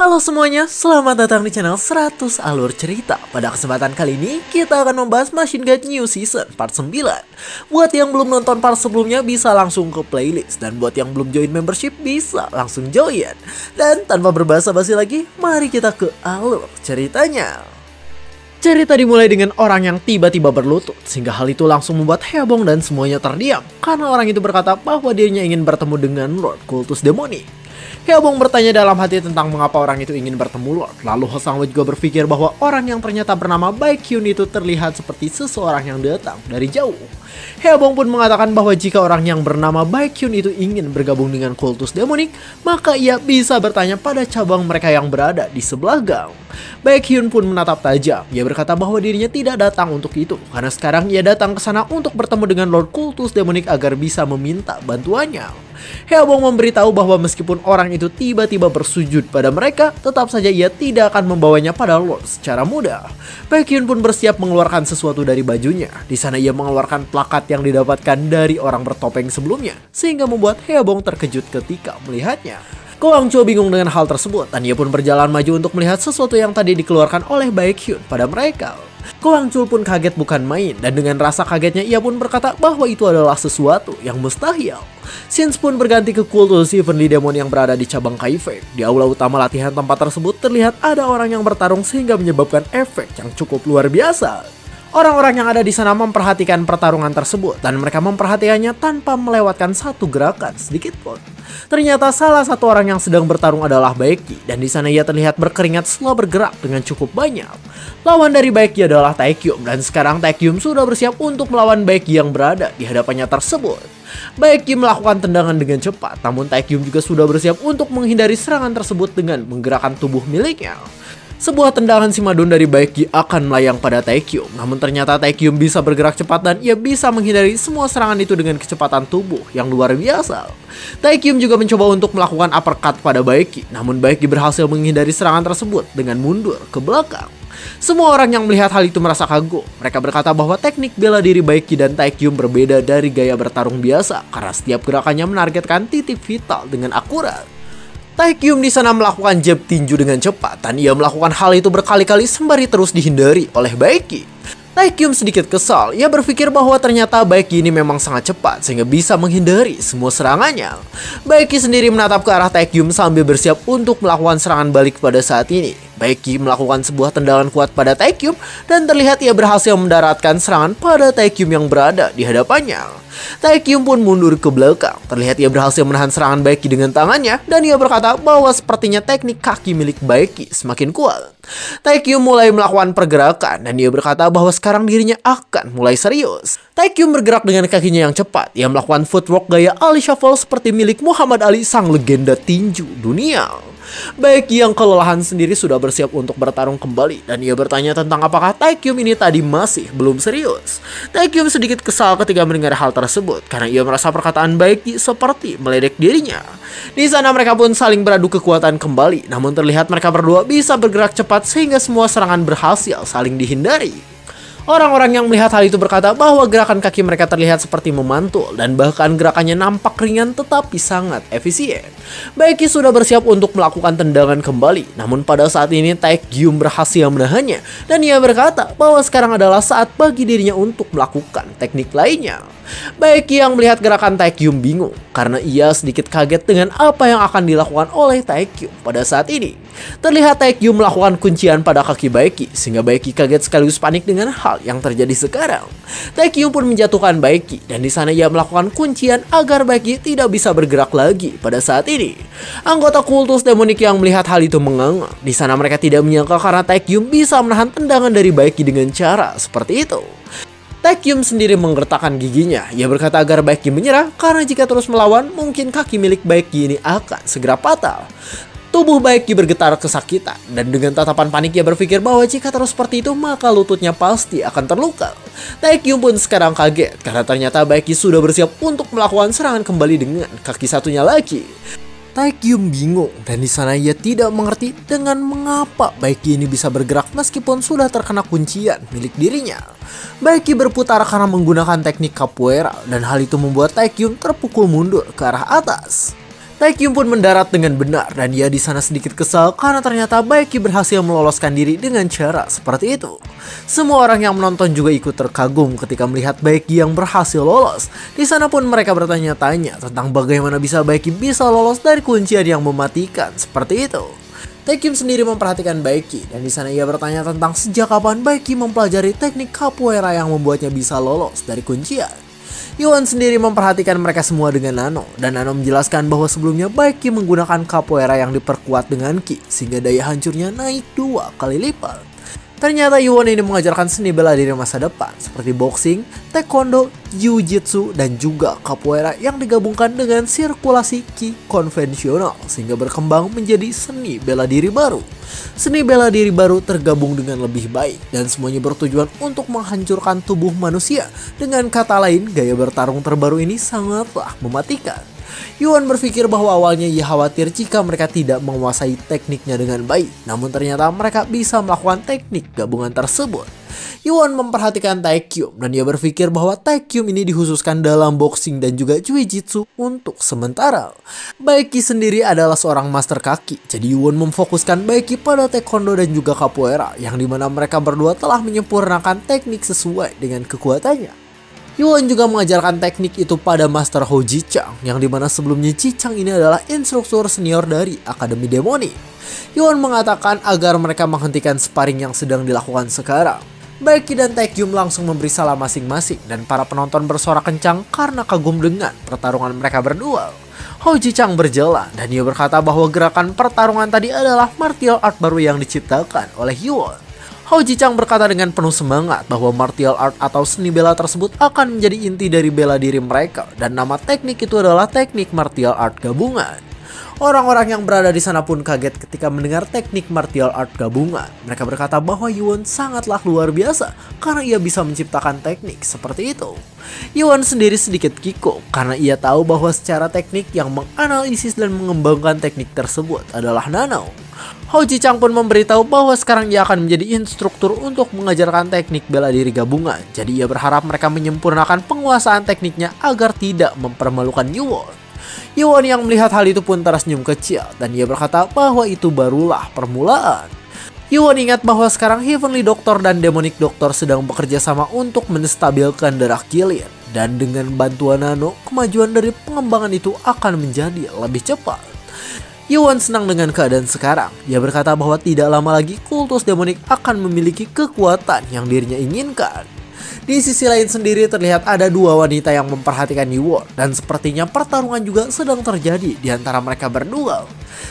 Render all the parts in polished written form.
Halo semuanya, selamat datang di channel 100 Alur Cerita. Pada kesempatan kali ini, kita akan membahas Machine Guide New Season Part 9. Buat yang belum nonton part sebelumnya, bisa langsung ke playlist. Dan buat yang belum join membership, bisa langsung join. Dan tanpa berbasa-basi lagi, mari kita ke alur ceritanya. Cerita dimulai dengan orang yang tiba-tiba berlutut, sehingga hal itu langsung membuat heboh dan semuanya terdiam. Karena orang itu berkata bahwa dirinya ingin bertemu dengan Lord Kultus Demonik. Heobong bertanya dalam hati tentang mengapa orang itu ingin bertemu Lord. Lalu Hosangwoo juga berpikir bahwa orang yang ternyata bernama Baekhyun itu terlihat seperti seseorang yang datang dari jauh. Heobong pun mengatakan bahwa jika orang yang bernama Baekhyun itu ingin bergabung dengan Kultus Demonik, maka ia bisa bertanya pada cabang mereka yang berada di sebelah gang. Baekhyun pun menatap tajam. Ia berkata bahwa dirinya tidak datang untuk itu, karena sekarang ia datang ke sana untuk bertemu dengan Lord Kultus Demonik agar bisa meminta bantuannya. Heobong memberitahu bahwa meskipun orang itu tiba-tiba bersujud pada mereka, tetap saja ia tidak akan membawanya pada Lord secara mudah. Baekhyun pun bersiap mengeluarkan sesuatu dari bajunya. Di sana ia mengeluarkan plakat yang didapatkan dari orang bertopeng sebelumnya, sehingga membuat Heobong terkejut ketika melihatnya. Ko Hangcho bingung dengan hal tersebut, dan ia pun berjalan maju untuk melihat sesuatu yang tadi dikeluarkan oleh Baekhyun pada mereka. Ko Hangcho pun kaget bukan main, dan dengan rasa kagetnya ia pun berkata bahwa itu adalah sesuatu yang mustahil. Scenes pun berganti ke Kultus Heavenly Demon yang berada di cabang Kaifeng. Di aula utama latihan tempat tersebut terlihat ada orang yang bertarung sehingga menyebabkan efek yang cukup luar biasa. Orang-orang yang ada di sana memperhatikan pertarungan tersebut, dan mereka memperhatikannya tanpa melewatkan satu gerakan sedikit pun. Ternyata salah satu orang yang sedang bertarung adalah Baekhy, dan di sana ia terlihat berkeringat setelah bergerak dengan cukup banyak. Lawan dari Baekhy adalah Taekyum, dan sekarang Taekyum sudah bersiap untuk melawan Baekhy yang berada di hadapannya tersebut. Baekhy melakukan tendangan dengan cepat, namun Taekyum juga sudah bersiap untuk menghindari serangan tersebut dengan menggerakkan tubuh miliknya. Sebuah tendangan Simadon dari Baekhy akan melayang pada Taekyum, namun ternyata Taekyum bisa bergerak cepat dan ia bisa menghindari semua serangan itu dengan kecepatan tubuh yang luar biasa. Taekyum juga mencoba untuk melakukan uppercut pada Baekhy, namun Baekhy berhasil menghindari serangan tersebut dengan mundur ke belakang. Semua orang yang melihat hal itu merasa kagum. Mereka berkata bahwa teknik bela diri Baekhy dan Taekyum berbeda dari gaya bertarung biasa, karena setiap gerakannya menargetkan titik vital dengan akurat. Taekyum di sana melakukan jab tinju dengan cepat, dan ia melakukan hal itu berkali-kali sembari terus dihindari oleh Baekhy. Taekyum sedikit kesal, ia berpikir bahwa ternyata Baekhy ini memang sangat cepat sehingga bisa menghindari semua serangannya. Baekhy sendiri menatap ke arah Taekyum sambil bersiap untuk melakukan serangan balik pada saat ini. Baekhy melakukan sebuah tendangan kuat pada Taekyum, dan terlihat ia berhasil mendaratkan serangan pada Taekyum yang berada di hadapannya. Taekyum pun mundur ke belakang. Terlihat ia berhasil menahan serangan Baekhy dengan tangannya, dan ia berkata bahwa sepertinya teknik kaki milik Baekhy semakin kuat. Taekyum mulai melakukan pergerakan, dan ia berkata bahwa sekarang dirinya akan mulai serius. Taekyum bergerak dengan kakinya yang cepat. Ia melakukan footwork gaya Ali Shuffle seperti milik Muhammad Ali, sang legenda tinju dunia. Baekhy yang kelelahan sendiri sudah bersiap untuk bertarung kembali, dan ia bertanya tentang apakah Taekyum ini tadi masih belum serius. Taekyum sedikit kesal ketika mendengar hal tersebut, karena ia merasa perkataan Baekhy seperti meledek dirinya. Di sana mereka pun saling beradu kekuatan kembali, namun terlihat mereka berdua bisa bergerak cepat sehingga semua serangan berhasil saling dihindari. Orang-orang yang melihat hal itu berkata bahwa gerakan kaki mereka terlihat seperti memantul, dan bahkan gerakannya nampak ringan tetapi sangat efisien. Baekhy sudah bersiap untuk melakukan tendangan kembali, namun pada saat ini Taekyum berhasil menahannya, dan ia berkata bahwa sekarang adalah saat bagi dirinya untuk melakukan teknik lainnya. Baekhy yang melihat gerakan Taekyum bingung, karena ia sedikit kaget dengan apa yang akan dilakukan oleh Taekyum pada saat ini. Terlihat Taekyum melakukan kuncian pada kaki Baekhy, sehingga Baekhy kaget sekaligus panik dengan hal yang terjadi sekarang. Taekyum pun menjatuhkan Baekhy, dan di sana ia melakukan kuncian agar Baekhy tidak bisa bergerak lagi pada saat ini. Anggota Kultus Demonik yang melihat hal itu menganga. Di sana mereka tidak menyangka karena Taekyum bisa menahan tendangan dari Baekhy dengan cara seperti itu. Taekyum sendiri menggertakkan giginya. Ia berkata agar Baekhy menyerah, karena jika terus melawan, mungkin kaki milik Baekhy ini akan segera patah. Tubuh Baekhy bergetar kesakitan, dan dengan tatapan panik ia berpikir bahwa jika terus seperti itu maka lututnya pasti akan terluka. Taekyum pun sekarang kaget, karena ternyata Baekhy sudah bersiap untuk melakukan serangan kembali dengan kaki satunya lagi. Taekyum bingung, dan di sana ia tidak mengerti dengan mengapa Baekhy ini bisa bergerak meskipun sudah terkena kuncian milik dirinya. Baekhy berputar karena menggunakan teknik capoeira, dan hal itu membuat Taekyum terpukul mundur ke arah atas. Taekyum pun mendarat dengan benar dan ia di sana sedikit kesal karena ternyata Baekhyun berhasil meloloskan diri dengan cara seperti itu. Semua orang yang menonton juga ikut terkagum ketika melihat Baekhyun yang berhasil lolos. Di sana pun mereka bertanya-tanya tentang bagaimana bisa Baekhyun bisa lolos dari kuncian yang mematikan seperti itu. Taekyum sendiri memperhatikan Baekhyun dan di sana ia bertanya tentang sejak kapan Baekhyun mempelajari teknik capoeira yang membuatnya bisa lolos dari kuncian. Yuan sendiri memperhatikan mereka semua dengan Nano, dan Nano menjelaskan bahwa sebelumnya Baekhyun menggunakan capoeira yang diperkuat dengan ki, sehingga daya hancurnya naik 2 kali lipat. Ternyata Yuan ini mengajarkan seni bela diri masa depan, seperti boxing, taekwondo, jiu-jitsu, dan juga capoeira yang digabungkan dengan sirkulasi ki konvensional, sehingga berkembang menjadi seni bela diri baru. Seni bela diri baru tergabung dengan lebih baik, dan semuanya bertujuan untuk menghancurkan tubuh manusia. Dengan kata lain, gaya bertarung terbaru ini sangatlah mematikan. Yuan berpikir bahwa awalnya ia khawatir jika mereka tidak menguasai tekniknya dengan baik, namun ternyata mereka bisa melakukan teknik gabungan tersebut. Yuan memperhatikan Taekyum dan ia berpikir bahwa Taekyum ini dikhususkan dalam boxing dan juga jiu-jitsu untuk sementara. Baekhyun sendiri adalah seorang master kaki, jadi Yuan memfokuskan Baekhyun pada taekwondo dan juga capoeira, yang dimana mereka berdua telah menyempurnakan teknik sesuai dengan kekuatannya. Yuan juga mengajarkan teknik itu pada Master Ho Ji-chang, yang dimana sebelumnya Ji-chang ini adalah instruktur senior dari Akademi Demoni. Yuan mengatakan agar mereka menghentikan sparring yang sedang dilakukan sekarang. Baekhyun dan Taekyum langsung memberi salam masing-masing dan para penonton bersorak kencang karena kagum dengan pertarungan mereka berdua. Ho Ji-chang berjalan dan ia berkata bahwa gerakan pertarungan tadi adalah martial art baru yang diciptakan oleh Yuan. Ho Ji-chang berkata dengan penuh semangat bahwa martial art atau seni bela tersebut akan menjadi inti dari bela diri mereka, dan nama teknik itu adalah teknik martial art gabungan. Orang-orang yang berada di sana pun kaget ketika mendengar teknik martial art gabungan. Mereka berkata bahwa Yuan sangatlah luar biasa karena ia bisa menciptakan teknik seperti itu. Yuan sendiri sedikit kikuk karena ia tahu bahwa secara teknik yang menganalisis dan mengembangkan teknik tersebut adalah Nano. Ho Ji-chang pun memberitahu bahwa sekarang ia akan menjadi instruktur untuk mengajarkan teknik bela diri gabungan. Jadi ia berharap mereka menyempurnakan penguasaan tekniknya agar tidak mempermalukan Yuan. Yuan yang melihat hal itu pun tersenyum kecil dan ia berkata bahwa itu barulah permulaan. Yuan ingat bahwa sekarang Heavenly Doctor dan Demonic Doctor sedang bekerja sama untuk menstabilkan darah Killian, dan dengan bantuan Nano, kemajuan dari pengembangan itu akan menjadi lebih cepat. Yuan senang dengan keadaan sekarang. Ia berkata bahwa tidak lama lagi kultus demonik akan memiliki kekuatan yang dirinya inginkan. Di sisi lain sendiri terlihat ada dua wanita yang memperhatikan Yuan, dan sepertinya pertarungan juga sedang terjadi di antara mereka berdua.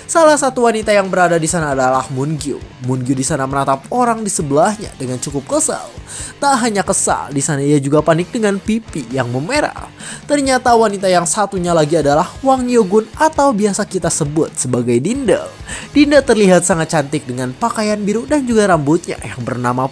Salah satu wanita yang berada di sana adalah Moon-gyu. Moon-gyu di sana menatap orang di sebelahnya dengan cukup kesal. Tak hanya kesal, di sana ia juga panik dengan pipi yang memerah. Ternyata wanita yang satunya lagi adalah Hwang Yo-gun atau biasa kita sebut sebagai Dinda. Dinda terlihat sangat cantik dengan pakaian biru dan juga rambutnya yang bernama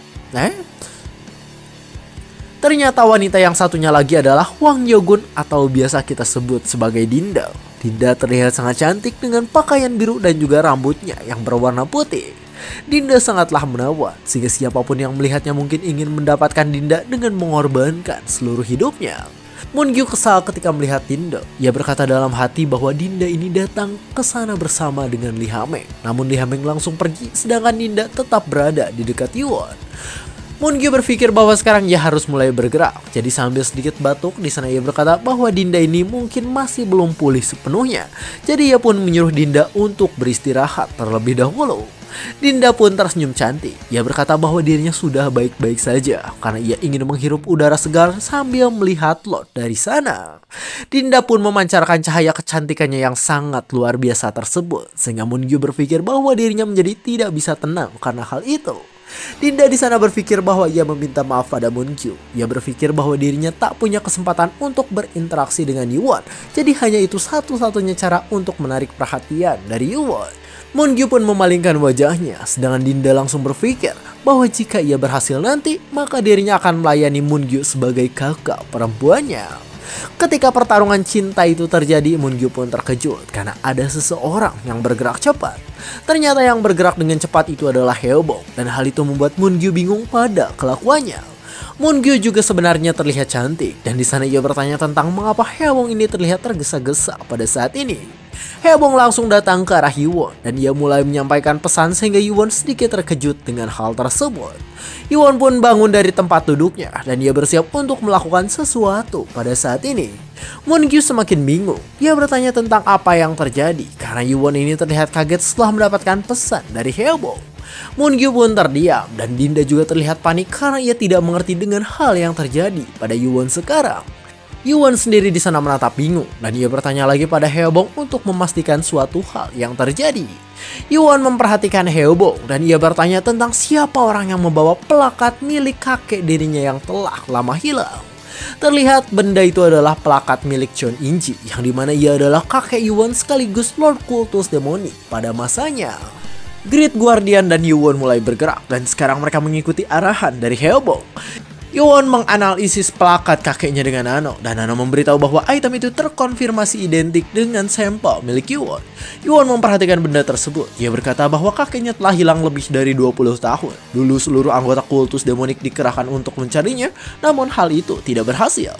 Ternyata wanita yang satunya lagi adalah Hwang Yo-gun atau biasa kita sebut sebagai Dinda. Dinda terlihat sangat cantik dengan pakaian biru dan juga rambutnya yang berwarna putih. Dinda sangatlah menawan sehingga siapapun yang melihatnya mungkin ingin mendapatkan Dinda dengan mengorbankan seluruh hidupnya. Moon-gyu kesal ketika melihat Dinda. Ia berkata dalam hati bahwa Dinda ini datang ke sana bersama dengan Lee Ha-meng. Namun Lee Ha-meng langsung pergi sedangkan Dinda tetap berada di dekat Yuan. Moon-gyu berpikir bahwa sekarang ia harus mulai bergerak. Jadi sambil sedikit batuk, di sana ia berkata bahwa Dinda ini mungkin masih belum pulih sepenuhnya. Jadi ia pun menyuruh Dinda untuk beristirahat terlebih dahulu. Dinda pun tersenyum cantik. Ia berkata bahwa dirinya sudah baik-baik saja karena ia ingin menghirup udara segar sambil melihat lot dari sana. Dinda pun memancarkan cahaya kecantikannya yang sangat luar biasa tersebut, sehingga Moon-gyu berpikir bahwa dirinya menjadi tidak bisa tenang karena hal itu. Dinda di sana berpikir bahwa ia meminta maaf pada Moon-gyu. Ia berpikir bahwa dirinya tak punya kesempatan untuk berinteraksi dengan Yuan. Jadi hanya itu satu-satunya cara untuk menarik perhatian dari Yuan. Moon-gyu pun memalingkan wajahnya, sedangkan Dinda langsung berpikir bahwa jika ia berhasil nanti, maka dirinya akan melayani Moon-gyu sebagai kakak perempuannya. Ketika pertarungan cinta itu terjadi, Moon-gyu pun terkejut karena ada seseorang yang bergerak cepat. Ternyata yang bergerak dengan cepat itu adalah Hyeobong, dan hal itu membuat Moon-gyu bingung pada kelakuannya. Moon-gyu juga sebenarnya terlihat cantik, dan di sana ia bertanya tentang mengapa Hyeobong ini terlihat tergesa-gesa pada saat ini. Haebong langsung datang ke arah Yuwon dan ia mulai menyampaikan pesan sehingga Yuwon sedikit terkejut dengan hal tersebut. Yuwon pun bangun dari tempat duduknya dan ia bersiap untuk melakukan sesuatu pada saat ini. Moon-gyu semakin bingung. Ia bertanya tentang apa yang terjadi karena Yuwon ini terlihat kaget setelah mendapatkan pesan dari Haebong. Moon-gyu pun terdiam dan Dinda juga terlihat panik karena ia tidak mengerti dengan hal yang terjadi pada Yuwon sekarang. Yuwon sendiri di sana menatap bingung dan ia bertanya lagi pada Haebong untuk memastikan suatu hal yang terjadi. Yuwon memperhatikan Haebong dan ia bertanya tentang siapa orang yang membawa plakat milik kakek dirinya yang telah lama hilang. Terlihat benda itu adalah plakat milik Cheon In-ji yang dimana ia adalah kakek Yuwon sekaligus Lord Kultus Demoni pada masanya. Great Guardian dan Yuwon mulai bergerak dan sekarang mereka mengikuti arahan dari Haebong. Yuwon menganalisis plakat kakeknya dengan Nano dan Nano memberitahu bahwa item itu terkonfirmasi identik dengan sampel milik Yuwon. Yuwon memperhatikan benda tersebut. Ia berkata bahwa kakeknya telah hilang lebih dari 20 tahun. Dulu seluruh anggota kultus demonik dikerahkan untuk mencarinya, namun hal itu tidak berhasil.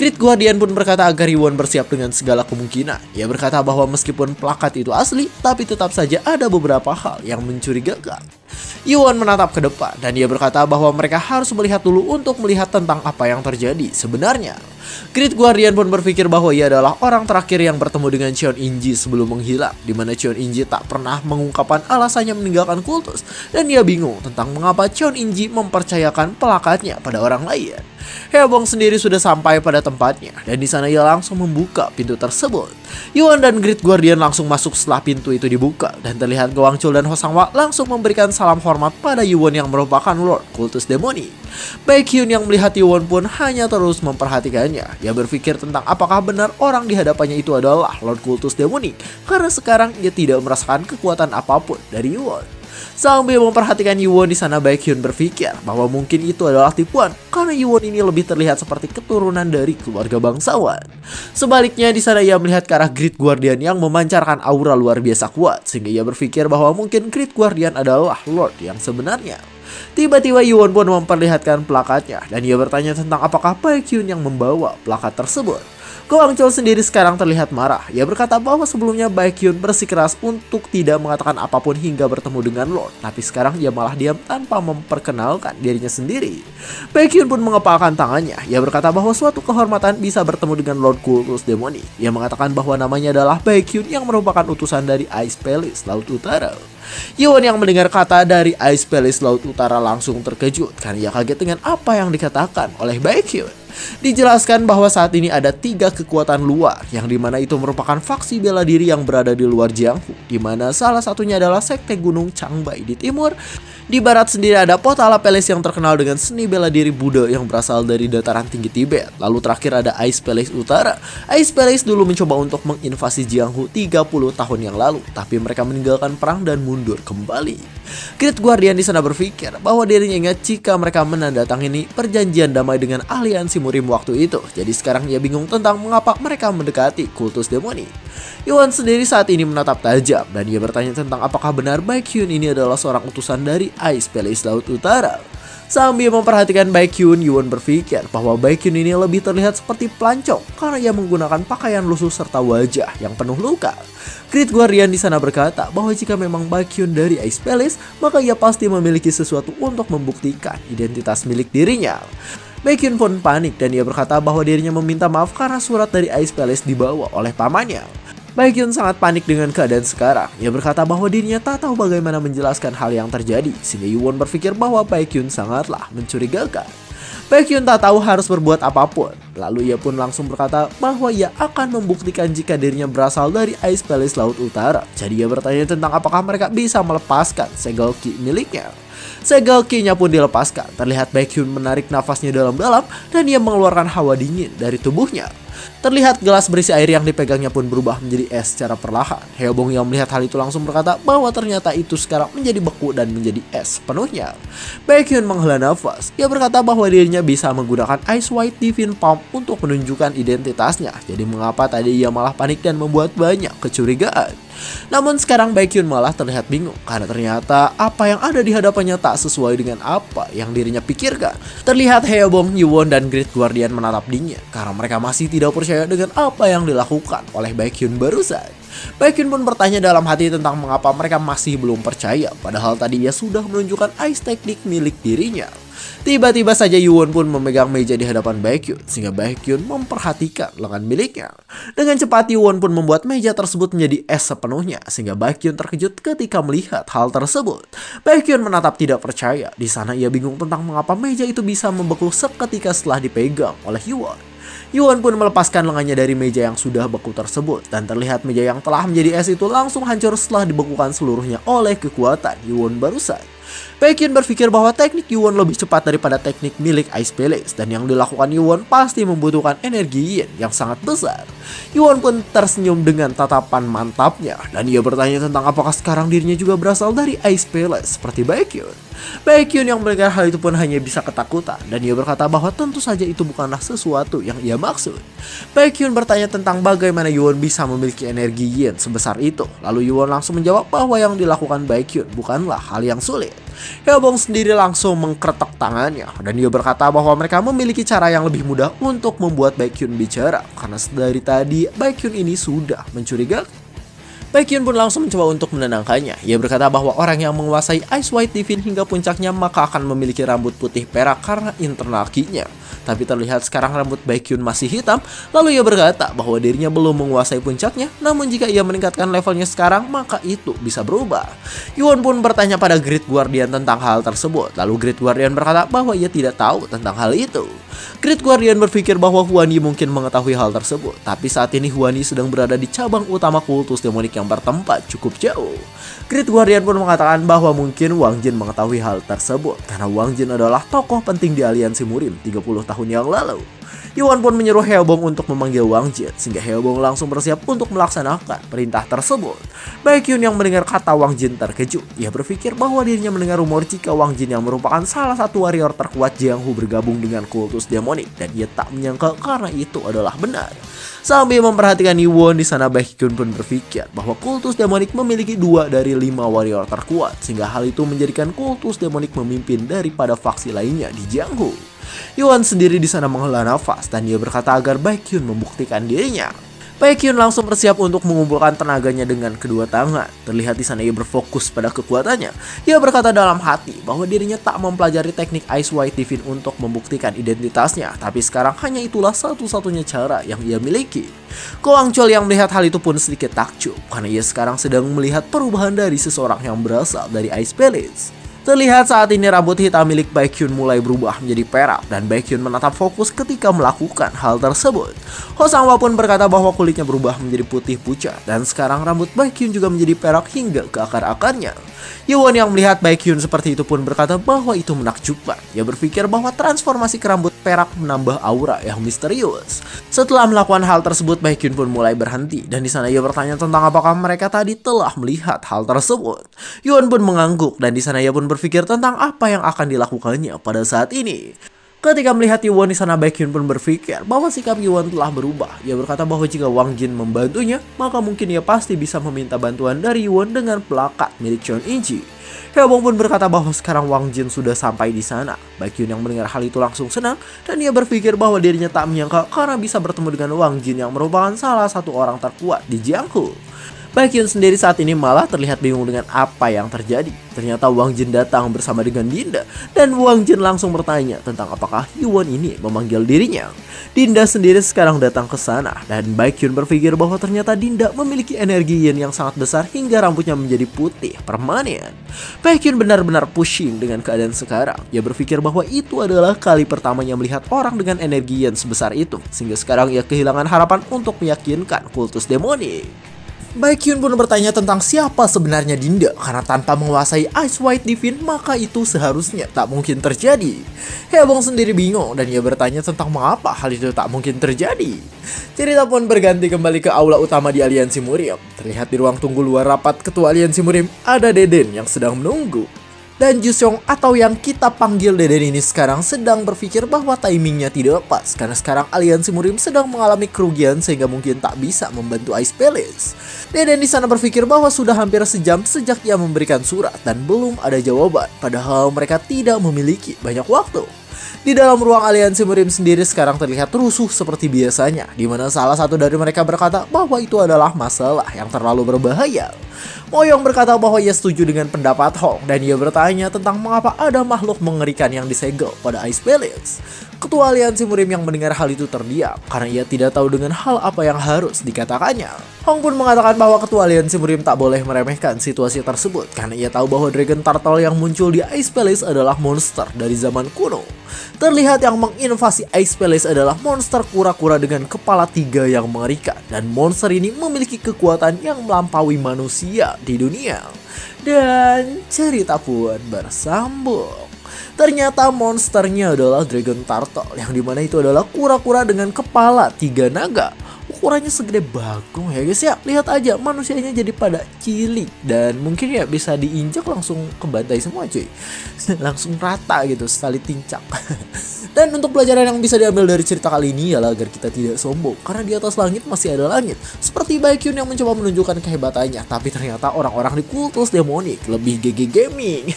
Great Guardian pun berkata agar Yuwon bersiap dengan segala kemungkinan. Ia berkata bahwa meskipun plakat itu asli, tapi tetap saja ada beberapa hal yang mencurigakan. Yuwon menatap ke depan dan ia berkata bahwa mereka harus melihat dulu untuk melihat tentang apa yang terjadi sebenarnya. Great Guardian pun berpikir bahwa ia adalah orang terakhir yang bertemu dengan Cheon In-ji sebelum menghilang, di mana Cheon In-ji tak pernah mengungkapkan alasannya meninggalkan kultus dan ia bingung tentang mengapa Cheon In-ji mempercayakan pelakatnya pada orang lain. Haebong sendiri sudah sampai pada tempatnya dan di sana ia langsung membuka pintu tersebut. Yuwon dan Great Guardian langsung masuk setelah pintu itu dibuka dan terlihat Gwangchul dan Hosangwa langsung memberikan salam hormat pada Yuwon yang merupakan Lord Kultus Demoni. Baekhyun yang melihat Yuwon pun hanya terus memperhatikannya. Ia berpikir tentang apakah benar orang di hadapannya itu adalah Lord Kultus Demoni karena sekarang ia tidak merasakan kekuatan apapun dari Yuwon. Sambil memperhatikan Yuwon di sana, Baekhyun berpikir bahwa mungkin itu adalah tipuan karena Yuwon ini lebih terlihat seperti keturunan dari keluarga bangsawan. Sebaliknya di sana ia melihat ke arah Great Guardian yang memancarkan aura luar biasa kuat sehingga ia berpikir bahwa mungkin Great Guardian adalah Lord yang sebenarnya. Tiba-tiba Yuwon pun memperlihatkan plakatnya dan ia bertanya tentang apakah Baekhyun yang membawa plakat tersebut. Gwangchul sendiri sekarang terlihat marah. Ia berkata bahwa sebelumnya Baekhyun bersikeras untuk tidak mengatakan apapun hingga bertemu dengan Lord, tapi sekarang ia malah diam tanpa memperkenalkan dirinya sendiri. Baekhyun pun mengepalkan tangannya. Ia berkata bahwa suatu kehormatan bisa bertemu dengan Lord Kultus Demoni. Ia mengatakan bahwa namanya adalah Baekhyun yang merupakan utusan dari Ice Palace Laut Utara. Yuwon yang mendengar kata dari Ice Palace Laut Utara langsung terkejut karena ia kaget dengan apa yang dikatakan oleh Baekhyun. Dijelaskan bahwa saat ini ada 3 kekuatan luar yang dimana itu merupakan faksi bela diri yang berada di luar Jianghu, dimana salah satunya adalah sekte gunung Changbai di timur. Di barat sendiri ada Potala Palace yang terkenal dengan seni bela diri Buddha yang berasal dari dataran tinggi Tibet. Lalu terakhir ada Ice Palace Utara. Ice Palace dulu mencoba untuk menginvasi Jianghu 30 tahun yang lalu, tapi mereka meninggalkan perang dan mundur kembali. Great Guardian di sana berpikir bahwa dirinya ingat jika mereka menandatangani perjanjian damai dengan aliansi murim waktu itu. Jadi sekarang ia bingung tentang mengapa mereka mendekati kultus demoni. Yuwon sendiri saat ini menatap tajam dan ia bertanya tentang apakah benar Baekhyun ini adalah seorang utusan dari Ice Palace Laut Utara. Sambil memperhatikan Baekhyun, Yuwon berpikir bahwa Baekhyun ini lebih terlihat seperti pelancong karena ia menggunakan pakaian lusuh serta wajah yang penuh luka. Great Guardian di sana berkata bahwa jika memang Baekhyun dari Ice Palace, maka ia pasti memiliki sesuatu untuk membuktikan identitas milik dirinya. Baekhyun pun panik dan ia berkata bahwa dirinya meminta maaf karena surat dari Ice Palace dibawa oleh pamannya. Baekhyun sangat panik dengan keadaan sekarang. Ia berkata bahwa dirinya tak tahu bagaimana menjelaskan hal yang terjadi, sehingga Yuwon berpikir bahwa Baekhyun sangatlah mencurigakan. Baekhyun tak tahu harus berbuat apapun. Lalu ia pun langsung berkata bahwa ia akan membuktikan jika dirinya berasal dari Ice Palace Laut Utara. Jadi ia bertanya tentang apakah mereka bisa melepaskan segel ki miliknya. Segel ki-nya pun dilepaskan. Terlihat Baekhyun menarik nafasnya dalam-dalam dan ia mengeluarkan hawa dingin dari tubuhnya. Terlihat gelas berisi air yang dipegangnya pun berubah menjadi es secara perlahan. Haebong yang melihat hal itu langsung berkata bahwa ternyata itu sekarang menjadi beku dan menjadi es penuhnya. Baekhyun menghela nafas. Ia berkata bahwa dirinya bisa menggunakan Ice White Divine Palm untuk menunjukkan identitasnya. Jadi mengapa tadi ia malah panik dan membuat banyak kecurigaan. Namun sekarang Baekhyun malah terlihat bingung karena ternyata apa yang ada di hadapannya tak sesuai dengan apa yang dirinya pikirkan. Terlihat Haebong, Yuwon, dan Great Guardian menatap dingin karena mereka masih tidak percaya dengan apa yang dilakukan oleh Baekhyun barusan. Baekhyun pun bertanya dalam hati tentang mengapa mereka masih belum percaya, padahal tadi ia sudah menunjukkan ice teknik milik dirinya. Tiba-tiba saja Yuwon pun memegang meja di hadapan Baekhyun, sehingga Baekhyun memperhatikan lengan miliknya. Dengan cepat Yuwon pun membuat meja tersebut menjadi es sepenuhnya, sehingga Baekhyun terkejut ketika melihat hal tersebut. Baekhyun menatap tidak percaya, di sana ia bingung tentang mengapa meja itu bisa membeku seketika setelah dipegang oleh Yuwon. Yuwon pun melepaskan lengannya dari meja yang sudah beku tersebut, dan terlihat meja yang telah menjadi es itu langsung hancur setelah dibekukan seluruhnya oleh kekuatan Yuwon barusan. Baekhyun berpikir bahwa teknik Yuwon lebih cepat daripada teknik milik Ice Palace, dan yang dilakukan Yuwon pasti membutuhkan energi yin yang sangat besar. Yuwon pun tersenyum dengan tatapan mantapnya, dan ia bertanya tentang apakah sekarang dirinya juga berasal dari Ice Palace seperti Baekhyun. Baekhyun yang mendengar hal itu pun hanya bisa ketakutan, dan ia berkata bahwa tentu saja itu bukanlah sesuatu yang ia maksud. Baekhyun bertanya tentang bagaimana Yuwon bisa memiliki energi yin sebesar itu. Lalu Yuwon langsung menjawab bahwa yang dilakukan Baekhyun bukanlah hal yang sulit. Hyeobong sendiri langsung mengkeretak tangannya, dan dia berkata bahwa mereka memiliki cara yang lebih mudah untuk membuat Baekhyun bicara, karena dari tadi Baekhyun ini sudah mencurigakan. Baekhyun pun langsung mencoba untuk menenangkannya. Ia berkata bahwa orang yang menguasai Ice White Divine hingga puncaknya maka akan memiliki rambut putih perak karena internal ki-nya. Tapi terlihat sekarang rambut Baekhyun masih hitam. Lalu ia berkata bahwa dirinya belum menguasai puncaknya, namun jika ia meningkatkan levelnya sekarang maka itu bisa berubah. Yuwon pun bertanya pada Great Guardian tentang hal tersebut. Lalu Great Guardian berkata bahwa ia tidak tahu tentang hal itu. Great Guardian berpikir bahwa Hwani mungkin mengetahui hal tersebut, tapi saat ini Hwani sedang berada di cabang utama kultus demonik yang bertempat cukup jauh. Great Guardian pun mengatakan bahwa mungkin Wang Jin mengetahui hal tersebut, karena Wang Jin adalah tokoh penting di aliansi Murim 30 tahun yang lalu. Yuwon pun menyuruh Hyeobong untuk memanggil Wang Jin, sehingga Hyeobong langsung bersiap untuk melaksanakan perintah tersebut. Baekhyun yang mendengar kata Wang Jin terkejut. Ia berpikir bahwa dirinya mendengar rumor jika Wang Jin yang merupakan salah satu warrior terkuat Jianghu bergabung dengan kultus demonik, dan ia tak menyangka karena itu adalah benar. Sambil memperhatikan Yuwon di sana, Baekhyun pun berpikir bahwa kultus demonik memiliki 2 dari 5 warrior terkuat, sehingga hal itu menjadikan kultus demonik memimpin daripada faksi lainnya di Jianghu. Yuwon sendiri di sana menghela nafas, dan dia berkata agar Baekhyun membuktikan dirinya. Baekhyun langsung bersiap untuk mengumpulkan tenaganya dengan kedua tangan. Terlihat di sana ia berfokus pada kekuatannya. Ia berkata dalam hati bahwa dirinya tak mempelajari teknik Ice White Divine untuk membuktikan identitasnya, tapi sekarang hanya itulah satu-satunya cara yang ia miliki. Ko Wang-chol yang melihat hal itu pun sedikit takjub, karena ia sekarang sedang melihat perubahan dari seseorang yang berasal dari Ice Palace. Terlihat saat ini rambut hitam milik Baekhyun mulai berubah menjadi perak, dan Baekhyun menatap fokus ketika melakukan hal tersebut. Ho Sang-hwa pun berkata bahwa kulitnya berubah menjadi putih pucat, dan sekarang rambut Baekhyun juga menjadi perak hingga ke akar-akarnya. Yuwon yang melihat Baekhyun seperti itu pun berkata bahwa itu menakjubkan. Ia berpikir bahwa transformasi ke rambut perak menambah aura yang misterius. Setelah melakukan hal tersebut, Baekhyun pun mulai berhenti, dan di sana ia bertanya tentang apakah mereka tadi telah melihat hal tersebut. Yuwon pun mengangguk, dan di sana ia pun berpikir tentang apa yang akan dilakukannya pada saat ini. Ketika melihat Yuwon di sana, Baekhyun pun berpikir bahwa sikap Yuwon telah berubah. Ia berkata bahwa jika Wang Jin membantunya, maka mungkin ia pasti bisa meminta bantuan dari Yuwon dengan pelakat milik Chon Inji. Hyeobong pun berkata bahwa sekarang Wang Jin sudah sampai di sana. Baekhyun yang mendengar hal itu langsung senang, dan ia berpikir bahwa dirinya tak menyangka karena bisa bertemu dengan Wang Jin yang merupakan salah satu orang terkuat di Jianghu. Baekhyun sendiri saat ini malah terlihat bingung dengan apa yang terjadi. Ternyata Wang Jin datang bersama dengan Dinda, dan Wang Jin langsung bertanya tentang apakah Yuwon ini memanggil dirinya. Dinda sendiri sekarang datang ke sana, dan Baekhyun berpikir bahwa ternyata Dinda memiliki energi yin yang sangat besar hingga rambutnya menjadi putih permanen. Baekhyun benar-benar pusing dengan keadaan sekarang. Ia berpikir bahwa itu adalah kali pertamanya melihat orang dengan energi yin sebesar itu, sehingga sekarang ia kehilangan harapan untuk meyakinkan kultus demonik. Baekhyun pun bertanya tentang siapa sebenarnya Dinda, karena tanpa menguasai Ice White Divine maka itu seharusnya tak mungkin terjadi. Hyeobong sendiri bingung, dan ia bertanya tentang mengapa hal itu tak mungkin terjadi. Cerita pun berganti kembali ke aula utama di Aliansi Murim. Terlihat di ruang tunggu luar rapat Ketua Aliansi Murim ada Deden yang sedang menunggu. Dan Jusyong atau yang kita panggil Deden ini sekarang sedang berpikir bahwa timingnya tidak pas, karena sekarang Aliansi Murim sedang mengalami kerugian sehingga mungkin tak bisa membantu Ice Palace. Deden di sana berpikir bahwa sudah hampir sejam sejak ia memberikan surat dan belum ada jawaban, padahal mereka tidak memiliki banyak waktu. Di dalam ruang aliansi Murim sendiri sekarang terlihat rusuh seperti biasanya, di mana salah satu dari mereka berkata bahwa itu adalah masalah yang terlalu berbahaya. Moyong berkata bahwa ia setuju dengan pendapat Hong dan ia bertanya tentang mengapa ada makhluk mengerikan yang disegel pada Ice Palace. Ketua aliansi Murim yang mendengar hal itu terdiam karena ia tidak tahu dengan hal apa yang harus dikatakannya. Hong pun mengatakan bahwa ketua aliansi Murim tak boleh meremehkan situasi tersebut karena ia tahu bahwa Dragon Turtle yang muncul di Ice Palace adalah monster dari zaman kuno. Terlihat yang menginvasi Ice Palace adalah monster kura-kura dengan kepala 3 yang mengerikan, dan monster ini memiliki kekuatan yang melampaui manusia di dunia. Dan cerita pun bersambung. Ternyata monsternya adalah Dragon Turtle, yang dimana itu adalah kura-kura dengan kepala 3 naga. Ukurannya segede bagong ya guys ya. Lihat aja manusianya jadi pada cilik, dan mungkin ya bisa diinjak langsung kebantai semua cuy. Langsung rata gitu sekali tincak. Dan untuk pelajaran yang bisa diambil dari cerita kali ini ialah agar kita tidak sombong, karena di atas langit masih ada langit. Seperti Baekhyun yang mencoba menunjukkan kehebatannya, tapi ternyata orang-orang di kultus demonik lebih GG gaming.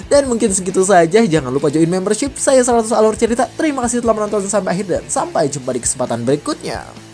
Dan mungkin segitu saja. Jangan lupa join membership. Saya 100 alur cerita. Terima kasih telah menonton sampai akhir dan sampai jumpa di kesempatan berikutnya.